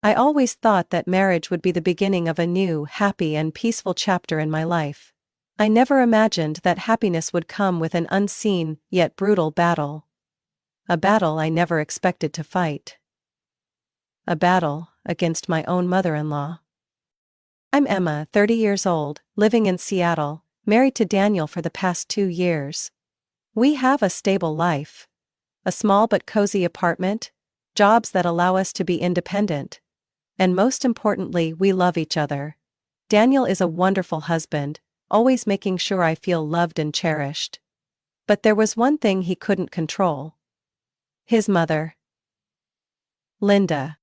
I always thought that marriage would be the beginning of a new, happy and peaceful chapter in my life. I never imagined that happiness would come with an unseen, yet brutal battle. A battle I never expected to fight. A battle against my own mother-in-law. I'm Emma, 30 years old, living in Seattle, married to Daniel for the past 2 years. We have a stable life. A small but cozy apartment, jobs that allow us to be independent. And most importantly, we love each other. Daniel is a wonderful husband, always making sure I feel loved and cherished. But there was one thing he couldn't control. His mother. Linda.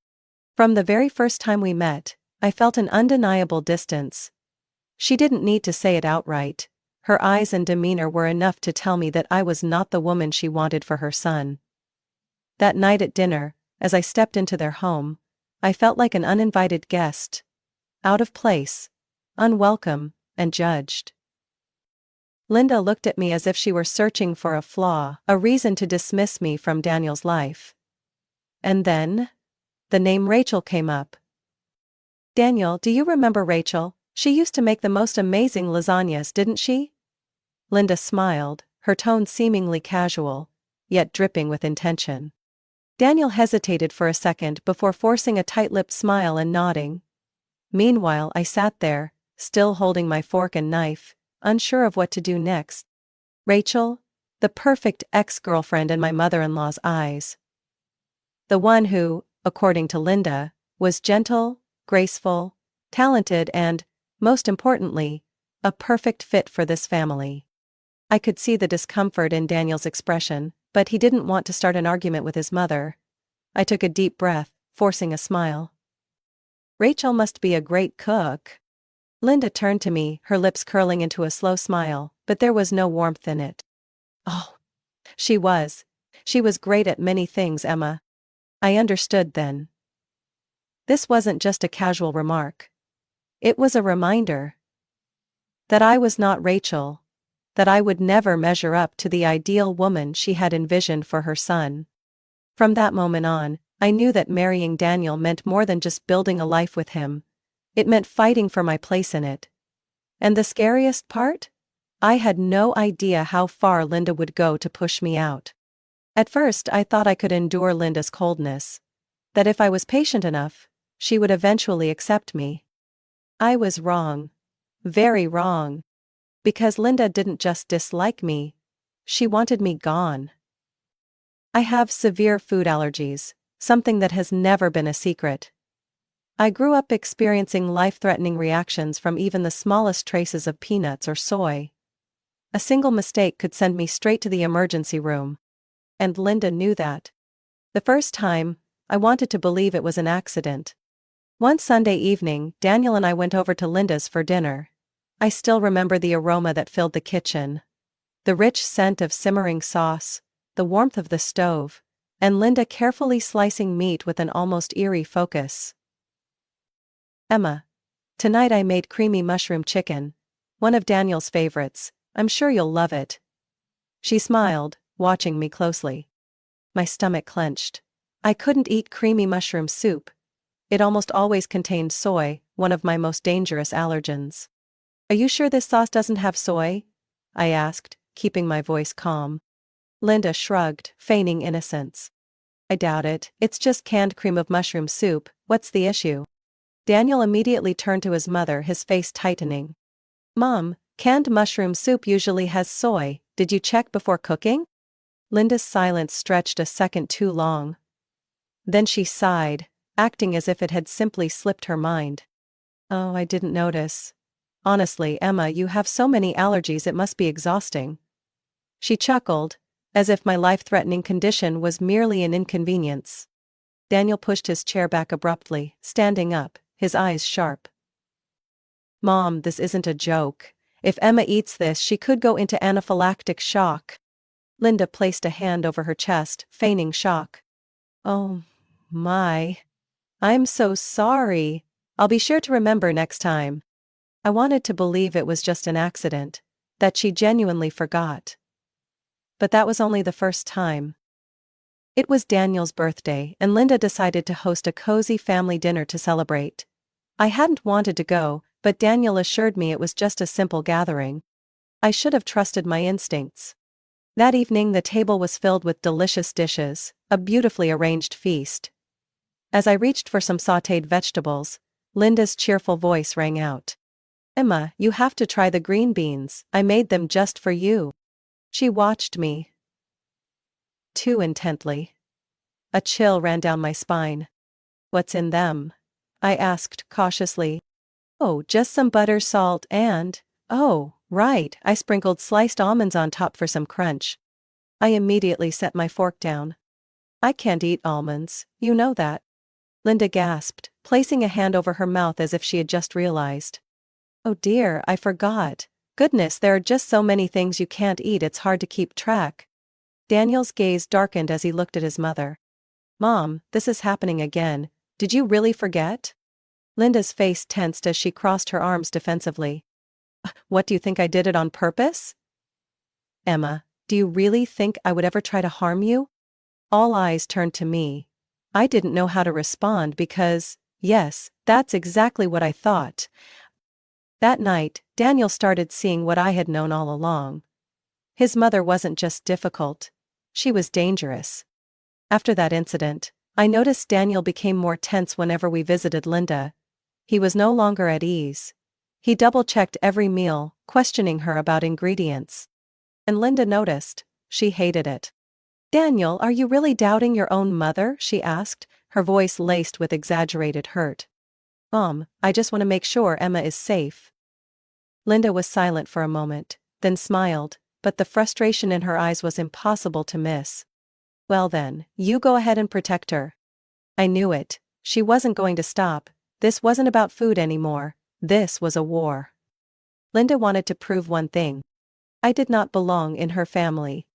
From the very first time we met, I felt an undeniable distance. She didn't need to say it outright. Her eyes and demeanor were enough to tell me that I was not the woman she wanted for her son. That night at dinner, as I stepped into their home, I felt like an uninvited guest. Out of place, unwelcome, and judged. Linda looked at me as if she were searching for a flaw, a reason to dismiss me from Daniel's life. And then, the name Rachel came up. Daniel, do you remember Rachel? She used to make the most amazing lasagnas, didn't she? Linda smiled, her tone seemingly casual, yet dripping with intention. Daniel hesitated for a second before forcing a tight-lipped smile and nodding. Meanwhile, I sat there, still holding my fork and knife, unsure of what to do next. Rachel? The perfect ex-girlfriend in my mother-in-law's eyes. The one who, according to Linda, was gentle, graceful, talented and, most importantly, a perfect fit for this family. I could see the discomfort in Daniel's expression, but he didn't want to start an argument with his mother. I took a deep breath, forcing a smile. Rachel must be a great cook. Linda turned to me, her lips curling into a slow smile, but there was no warmth in it. Oh, she was. She was great at many things, Emma. I understood then. This wasn't just a casual remark. It was a reminder that I was not Rachel, that I would never measure up to the ideal woman she had envisioned for her son. From that moment on, I knew that marrying Daniel meant more than just building a life with him. It meant fighting for my place in it. And the scariest part? I had no idea how far Linda would go to push me out. At first I thought I could endure Linda's coldness. That if I was patient enough, she would eventually accept me. I was wrong. Very wrong. Because Linda didn't just dislike me. She wanted me gone. I have severe food allergies, something that has never been a secret. I grew up experiencing life-threatening reactions from even the smallest traces of peanuts or soy. A single mistake could send me straight to the emergency room. And Linda knew that. The first time, I wanted to believe it was an accident. One Sunday evening, Daniel and I went over to Linda's for dinner. I still remember the aroma that filled the kitchen. The rich scent of simmering sauce, the warmth of the stove, and Linda carefully slicing meat with an almost eerie focus. Emma, tonight I made creamy mushroom chicken, one of Daniel's favorites. I'm sure you'll love it. She smiled, watching me closely. My stomach clenched. I couldn't eat creamy mushroom soup. It almost always contained soy, one of my most dangerous allergens. Are you sure this sauce doesn't have soy? I asked, keeping my voice calm. Linda shrugged, feigning innocence. I doubt it, it's just canned cream of mushroom soup, what's the issue? Daniel immediately turned to his mother, his face tightening. Mom, canned mushroom soup usually has soy, did you check before cooking? Linda's silence stretched a second too long. Then she sighed, acting as if it had simply slipped her mind. Oh, I didn't notice. Honestly, Emma, you have so many allergies it must be exhausting. She chuckled, as if my life-threatening condition was merely an inconvenience. Daniel pushed his chair back abruptly, standing up, his eyes sharp. Mom, this isn't a joke. If Emma eats this, she could go into anaphylactic shock. Linda placed a hand over her chest, feigning shock. Oh, my. I'm so sorry. I'll be sure to remember next time. I wanted to believe it was just an accident, that she genuinely forgot. But that was only the first time. It was Daniel's birthday, and Linda decided to host a cozy family dinner to celebrate. I hadn't wanted to go, but Daniel assured me it was just a simple gathering. I should have trusted my instincts. That evening the table was filled with delicious dishes, a beautifully arranged feast. As I reached for some sautéed vegetables, Linda's cheerful voice rang out. "Emma, you have to try the green beans, I made them just for you." She watched me too intently. A chill ran down my spine. "What's in them?" I asked cautiously. "Oh, just some butter, salt, and, oh, right, I sprinkled sliced almonds on top for some crunch." I immediately set my fork down. "I can't eat almonds, you know that." Linda gasped, placing a hand over her mouth as if she had just realized. "Oh dear, I forgot. Goodness, there are just so many things you can't eat, it's hard to keep track." Daniel's gaze darkened as he looked at his mother. "Mom, this is happening again. Did you really forget?" Linda's face tensed as she crossed her arms defensively. "What, do you think I did it on purpose?" "Emma, do you really think I would ever try to harm you?" All eyes turned to me. I didn't know how to respond because, yes, that's exactly what I thought. That night, Daniel started seeing what I had known all along. His mother wasn't just difficult. She was dangerous. After that incident, I noticed Daniel became more tense whenever we visited Linda. He was no longer at ease. He double-checked every meal, questioning her about ingredients. And Linda noticed. She hated it. "Daniel, are you really doubting your own mother?" she asked, her voice laced with exaggerated hurt. "Mom, I just want to make sure Emma is safe." Linda was silent for a moment, then smiled, but the frustration in her eyes was impossible to miss. "Well then, you go ahead and protect her." I knew it. She wasn't going to stop. This wasn't about food anymore. This was a war. Linda wanted to prove one thing. I did not belong in her family.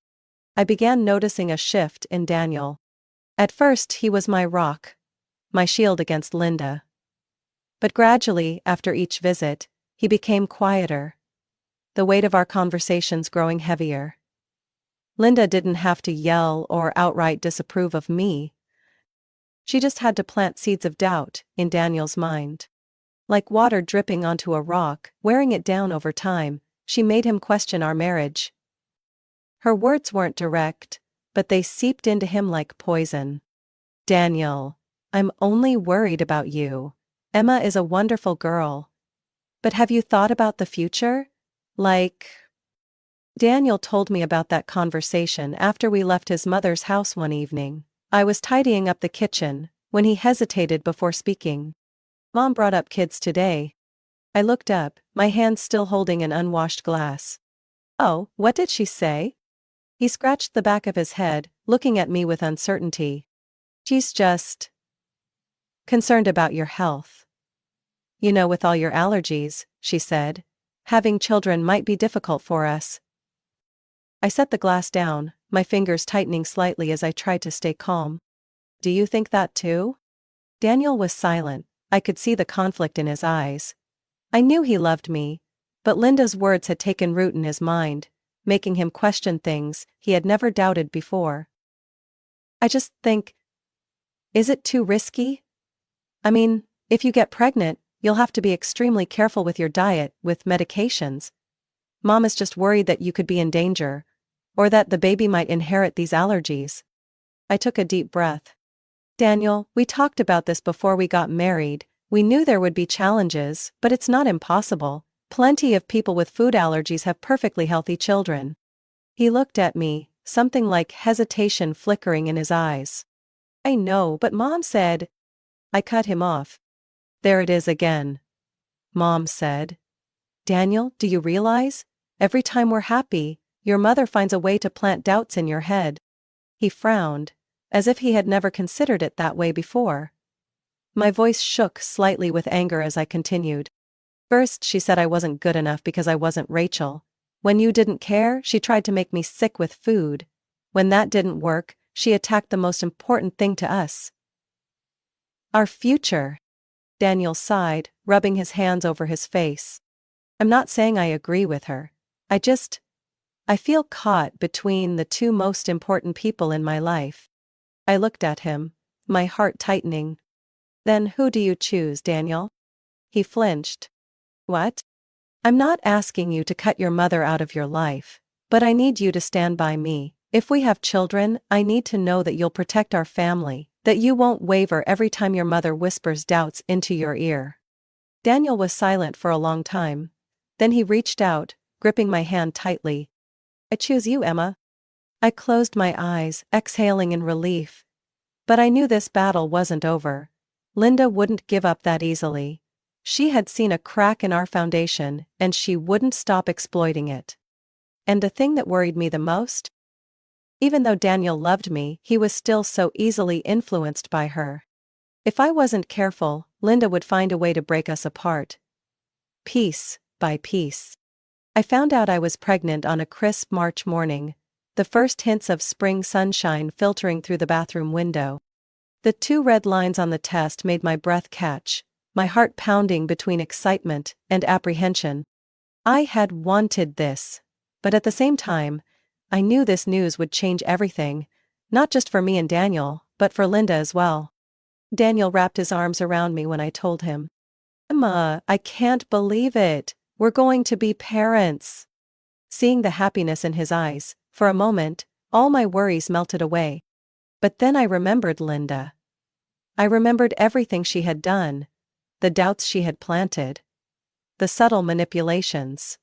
I began noticing a shift in Daniel. At first he was my rock, my shield against Linda. But gradually, after each visit, he became quieter. The weight of our conversations growing heavier. Linda didn't have to yell or outright disapprove of me. She just had to plant seeds of doubt in Daniel's mind. Like water dripping onto a rock, wearing it down over time, she made him question our marriage. Her words weren't direct, but they seeped into him like poison. "Daniel, I'm only worried about you. Emma is a wonderful girl. But have you thought about the future? Like..." Daniel told me about that conversation after we left his mother's house one evening. I was tidying up the kitchen, when he hesitated before speaking. "Mom brought up kids today." I looked up, my hand still holding an unwashed glass. "Oh, what did she say?" He scratched the back of his head, looking at me with uncertainty. "She's just concerned about your health. You know, with all your allergies," she said. "Having children might be difficult for us." I set the glass down, my fingers tightening slightly as I tried to stay calm. "Do you think that too?" Daniel was silent. I could see the conflict in his eyes. I knew he loved me, but Linda's words had taken root in his mind, making him question things he had never doubted before. "I just think, is it too risky? I mean, if you get pregnant, you'll have to be extremely careful with your diet, with medications. Mom is just worried that you could be in danger, or that the baby might inherit these allergies." I took a deep breath. "Daniel, we talked about this before we got married. We knew there would be challenges, but it's not impossible. Plenty of people with food allergies have perfectly healthy children." He looked at me, something like hesitation flickering in his eyes. "I know, but Mom said..." I cut him off. "There it is again. Mom said. Daniel, do you realize? Every time we're happy, your mother finds a way to plant doubts in your head." He frowned, as if he had never considered it that way before. My voice shook slightly with anger as I continued. "First she said I wasn't good enough because I wasn't Rachel. When you didn't care, she tried to make me sick with food. When that didn't work, she attacked the most important thing to us. Our future." Daniel sighed, rubbing his hands over his face. "I'm not saying I agree with her. I feel caught between the two most important people in my life." I looked at him, my heart tightening. Then who do you choose, Daniel? He flinched. What? I'm not asking you to cut your mother out of your life, but I need you to stand by me. If we have children, I need to know that you'll protect our family, that you won't waver every time your mother whispers doubts into your ear. Daniel was silent for a long time. Then he reached out, gripping my hand tightly. I choose you, Emma. I closed my eyes, exhaling in relief. But I knew this battle wasn't over. Linda wouldn't give up that easily. She had seen a crack in our foundation, and she wouldn't stop exploiting it. And the thing that worried me the most? Even though Daniel loved me, he was still so easily influenced by her. If I wasn't careful, Linda would find a way to break us apart. Piece by piece. I found out I was pregnant on a crisp March morning, the first hints of spring sunshine filtering through the bathroom window. The 2 red lines on the test made my breath catch, my heart pounding between excitement and apprehension. I had wanted this, but at the same time, I knew this news would change everything, not just for me and Daniel, but for Linda as well. Daniel wrapped his arms around me when I told him. Emma, I can't believe it. We're going to be parents. Seeing the happiness in his eyes, for a moment, all my worries melted away. But then I remembered Linda. I remembered everything she had done, the doubts she had planted, the subtle manipulations.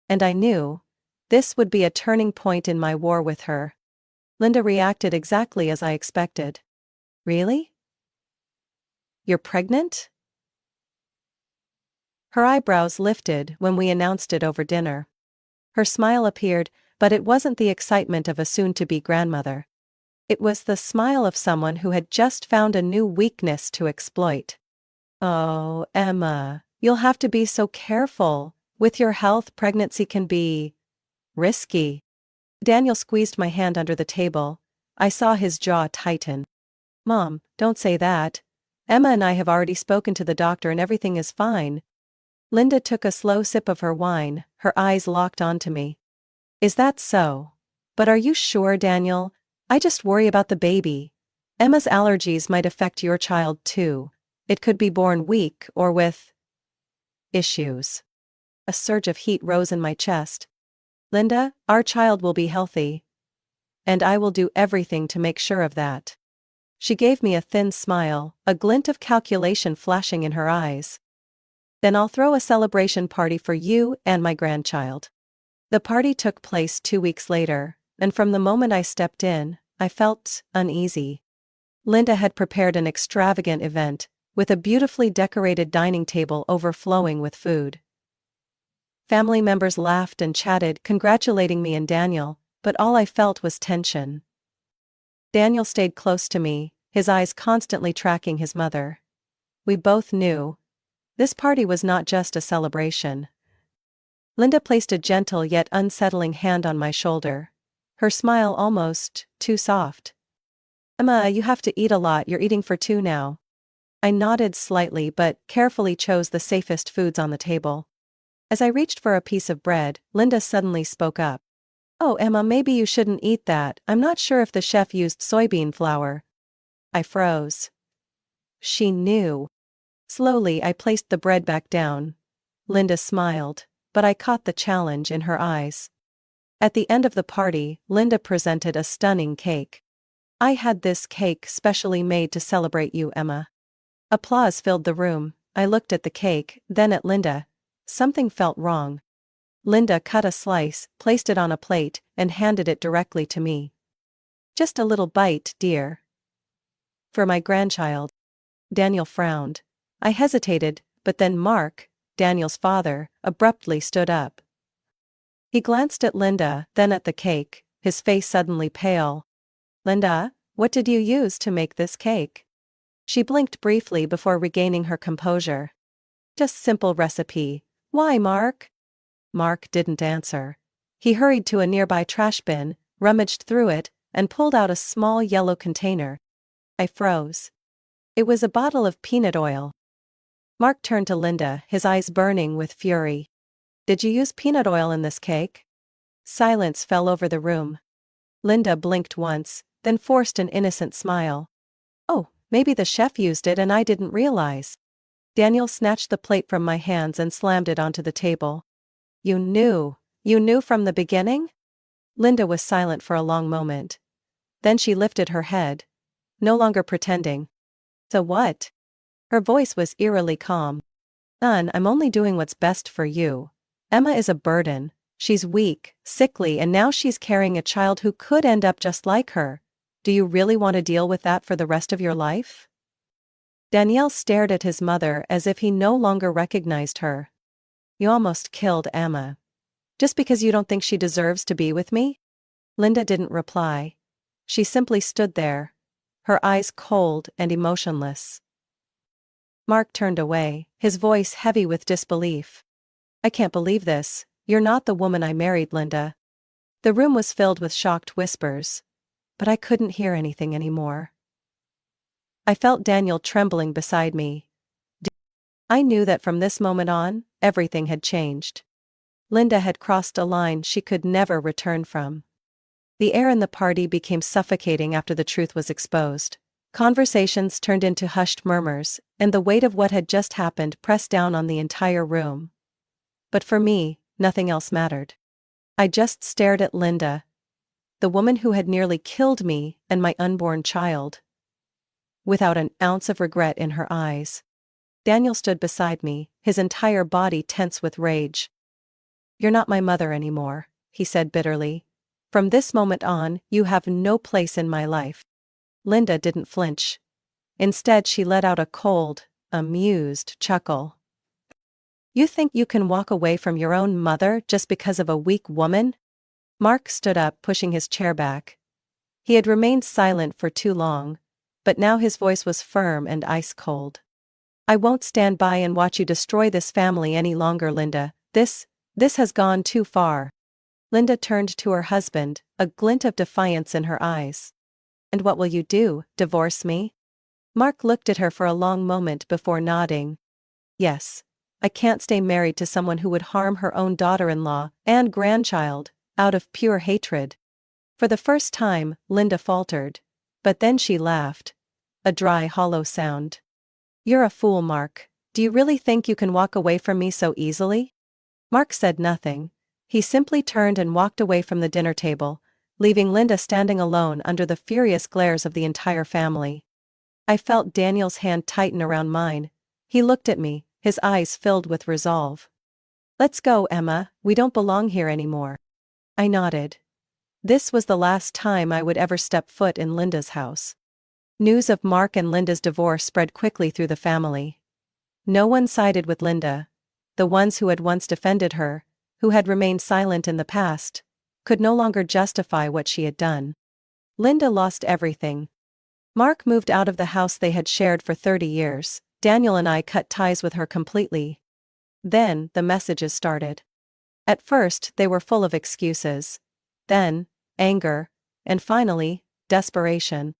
And I knew this would be a turning point in my war with her. Linda reacted exactly as I expected. Really? You're pregnant? Her eyebrows lifted when we announced it over dinner. Her smile appeared, but it wasn't the excitement of a soon-to-be grandmother. It was the smile of someone who had just found a new weakness to exploit. Oh, Emma, you'll have to be so careful. With your health, pregnancy can be risky. Daniel squeezed my hand under the table. I saw his jaw tighten. Mom, don't say that. Emma and I have already spoken to the doctor and everything is fine. Linda took a slow sip of her wine, her eyes locked onto me. Is that so? But are you sure, Daniel? I just worry about the baby. Emma's allergies might affect your child too. It could be born weak or with issues. A surge of heat rose in my chest. Linda, our child will be healthy. And I will do everything to make sure of that. She gave me a thin smile, a glint of calculation flashing in her eyes. Then I'll throw a celebration party for you and my grandchild. The party took place 2 weeks later, and from the moment I stepped in, I felt uneasy. Linda had prepared an extravagant event, with a beautifully decorated dining table overflowing with food. Family members laughed and chatted, congratulating me and Daniel, but all I felt was tension. Daniel stayed close to me, his eyes constantly tracking his mother. We both knew this party was not just a celebration. Linda placed a gentle yet unsettling hand on my shoulder. Her smile almost too soft. Emma, you have to eat a lot, you're eating for 2 now. I nodded slightly but carefully chose the safest foods on the table. As I reached for a piece of bread, Linda suddenly spoke up. Oh, Emma, maybe you shouldn't eat that. I'm not sure if the chef used soybean flour. I froze. She knew. Slowly I placed the bread back down. Linda smiled, but I caught the challenge in her eyes. At the end of the party, Linda presented a stunning cake. I had this cake specially made to celebrate you, Emma. Applause filled the room. I looked at the cake, then at Linda. Something felt wrong. Linda cut a slice, placed it on a plate, and handed it directly to me. Just a little bite, dear. For my grandchild. Daniel frowned. I hesitated, but then Mark, Daniel's father, abruptly stood up. He glanced at Linda, then at the cake, his face suddenly pale. Linda, what did you use to make this cake? She blinked briefly before regaining her composure. Just simple recipe. Why, Mark? Mark didn't answer. He hurried to a nearby trash bin, rummaged through it, and pulled out a small yellow container. I froze. It was a bottle of peanut oil. Mark turned to Linda, his eyes burning with fury. Did you use peanut oil in this cake? Silence fell over the room. Linda blinked once, then forced an innocent smile. "Oh, maybe the chef used it and I didn't realize." Daniel snatched the plate from my hands and slammed it onto the table. "You knew? You knew from the beginning?" Linda was silent for a long moment. Then she lifted her head. No longer pretending. "So what?" Her voice was eerily calm. "None, I'm only doing what's best for you. Emma is a burden. She's weak, sickly, and now she's carrying a child who could end up just like her. Do you really want to deal with that for the rest of your life?" Daniel stared at his mother as if he no longer recognized her. "You almost killed Emma. Just because you don't think she deserves to be with me?" Linda didn't reply. She simply stood there, her eyes cold and emotionless. Mark turned away, his voice heavy with disbelief. "I can't believe this. You're not the woman I married, Linda." The room was filled with shocked whispers. But I couldn't hear anything anymore. I felt Daniel trembling beside me. I knew that from this moment on, everything had changed. Linda had crossed a line she could never return from. The air in the party became suffocating after the truth was exposed. Conversations turned into hushed murmurs, and the weight of what had just happened pressed down on the entire room. But for me, nothing else mattered. I just stared at Linda, the woman who had nearly killed me and my unborn child, without an ounce of regret in her eyes. Daniel stood beside me, his entire body tense with rage. "You're not my mother anymore," he said bitterly. "From this moment on, you have no place in my life." Linda didn't flinch. Instead, she let out a cold, amused chuckle. "You think you can walk away from your own mother just because of a weak woman?" Mark stood up, pushing his chair back. He had remained silent for too long, but now his voice was firm and ice-cold. "I won't stand by and watch you destroy this family any longer, Linda. This has gone too far." Linda turned to her husband, a glint of defiance in her eyes. "And what will you do, divorce me?" Mark looked at her for a long moment before nodding. "Yes. I can't stay married to someone who would harm her own daughter-in-law and grandchild, out of pure hatred." For the first time, Linda faltered. But then she laughed. A dry, hollow sound. "You're a fool, Mark. Do you really think you can walk away from me so easily?" Mark said nothing. He simply turned and walked away from the dinner table, leaving Linda standing alone under the furious glares of the entire family. I felt Daniel's hand tighten around mine. He looked at me, his eyes filled with resolve. "Let's go, Emma, we don't belong here anymore." I nodded. This was the last time I would ever step foot in Linda's house. News of Mark and Linda's divorce spread quickly through the family. No one sided with Linda. The ones who had once defended her, who had remained silent in the past, could no longer justify what she had done. Linda lost everything. Mark moved out of the house they had shared for 30 years. Daniel and I cut ties with her completely. Then, the messages started. At first, they were full of excuses. Then, anger. And finally, desperation.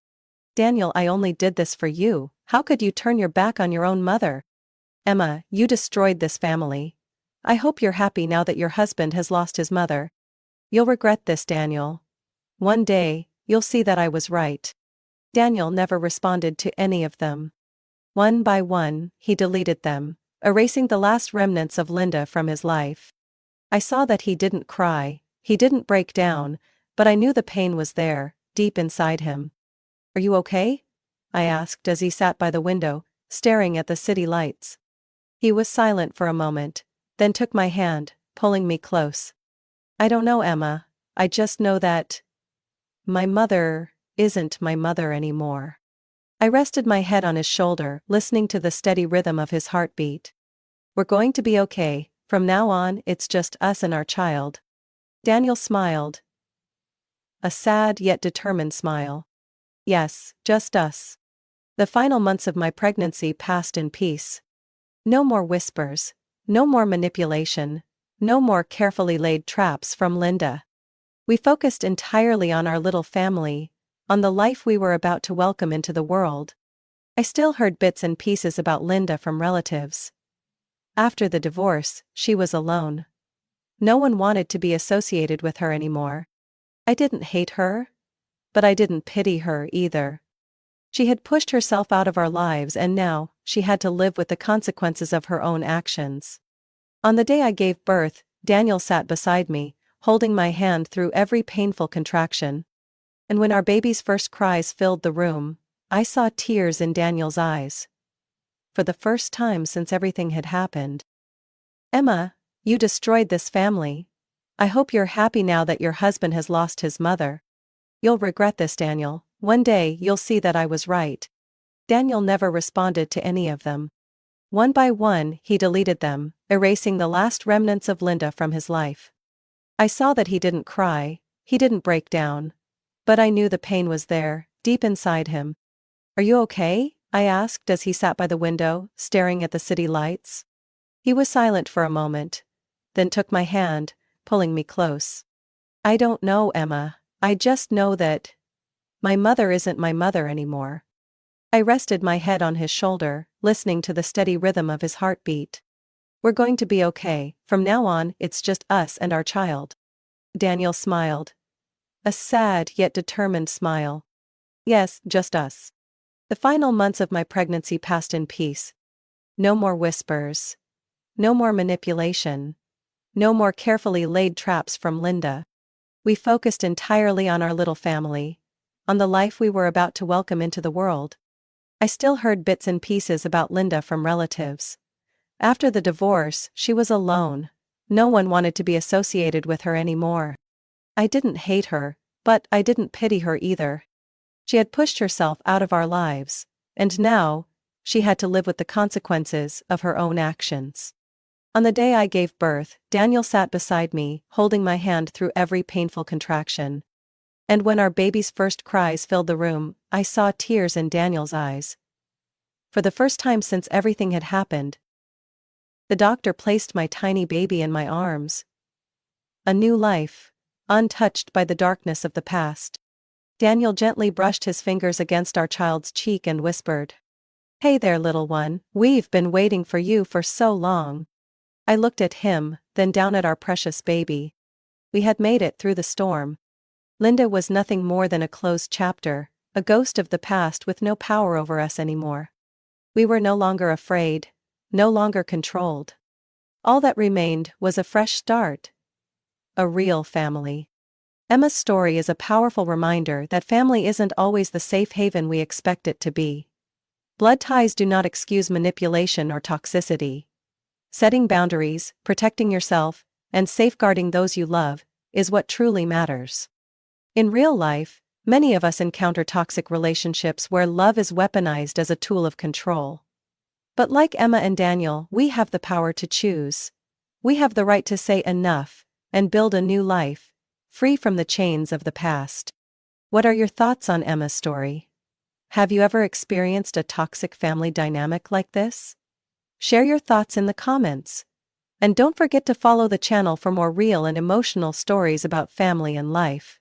"Daniel, I only did this for you. How could you turn your back on your own mother? Emma, you destroyed this family. I hope you're happy now that your husband has lost his mother. You'll regret this, Daniel. One day, you'll see that I was right." Daniel never responded to any of them. One by one, he deleted them, erasing the last remnants of Linda from his life. I saw that he didn't cry, he didn't break down, but I knew the pain was there, deep inside him. "Are you okay?" I asked as he sat by the window, staring at the city lights. He was silent for a moment, then took my hand, pulling me close. "I don't know, Emma. I just know that my mother isn't my mother anymore." I rested my head on his shoulder, listening to the steady rhythm of his heartbeat. "We're going to be okay. From now on, it's just us and our child." Daniel smiled. A sad yet determined smile. "Yes, just us." The final months of my pregnancy passed in peace. No more whispers, no more manipulation, no more carefully laid traps from Linda. We focused entirely on our little family, on the life we were about to welcome into the world. I still heard bits and pieces about Linda from relatives. After the divorce, she was alone. No one wanted to be associated with her anymore. I didn't hate her. but I didn't pity her either. She had pushed herself out of our lives and now, she had to live with the consequences of her own actions. On the day I gave birth, Daniel sat beside me, holding my hand through every painful contraction. And when our baby's first cries filled the room, I saw tears in Daniel's eyes. For the first time since everything had happened. "Emma, you destroyed this family. I hope you're happy now that your husband has lost his mother. You'll regret this, Daniel. One day you'll see that I was right." Daniel never responded to any of them. One by one, he deleted them, erasing the last remnants of Linda from his life. I saw that he didn't cry, he didn't break down. But I knew the pain was there, deep inside him. "Are you okay?" I asked as he sat by the window, staring at the city lights. He was silent for a moment, then took my hand, pulling me close. "I don't know, Emma. I just know that my mother isn't my mother anymore." I rested my head on his shoulder, listening to the steady rhythm of his heartbeat. "We're going to be okay. From now on, it's just us and our child." Daniel smiled. A sad yet determined smile. "Yes, just us." The final months of my pregnancy passed in peace. No more whispers. No more manipulation. No more carefully laid traps from Linda. We focused entirely on our little family, on the life we were about to welcome into the world. I still heard bits and pieces about Linda from relatives. After the divorce, she was alone. No one wanted to be associated with her anymore. I didn't hate her, but I didn't pity her either. She had pushed herself out of our lives, and now, she had to live with the consequences of her own actions. On the day I gave birth, Daniel sat beside me, holding my hand through every painful contraction. And when our baby's first cries filled the room, I saw tears in Daniel's eyes. For the first time since everything had happened, the doctor placed my tiny baby in my arms. A new life, untouched by the darkness of the past. Daniel gently brushed his fingers against our child's cheek and whispered, "Hey there, little one, we've been waiting for you for so long." I looked at him, then down at our precious baby. We had made it through the storm. Linda was nothing more than a closed chapter, a ghost of the past with no power over us anymore. We were no longer afraid, no longer controlled. All that remained was a fresh start. A real family. Emma's story is a powerful reminder that family isn't always the safe haven we expect it to be. Blood ties do not excuse manipulation or toxicity. Setting boundaries, protecting yourself, and safeguarding those you love, is what truly matters. In real life, many of us encounter toxic relationships where love is weaponized as a tool of control. But like Emma and Daniel, we have the power to choose. We have the right to say enough, and build a new life, free from the chains of the past. What are your thoughts on Emma's story? Have you ever experienced a toxic family dynamic like this? Share your thoughts in the comments. And don't forget to follow the channel for more real and emotional stories about family and life.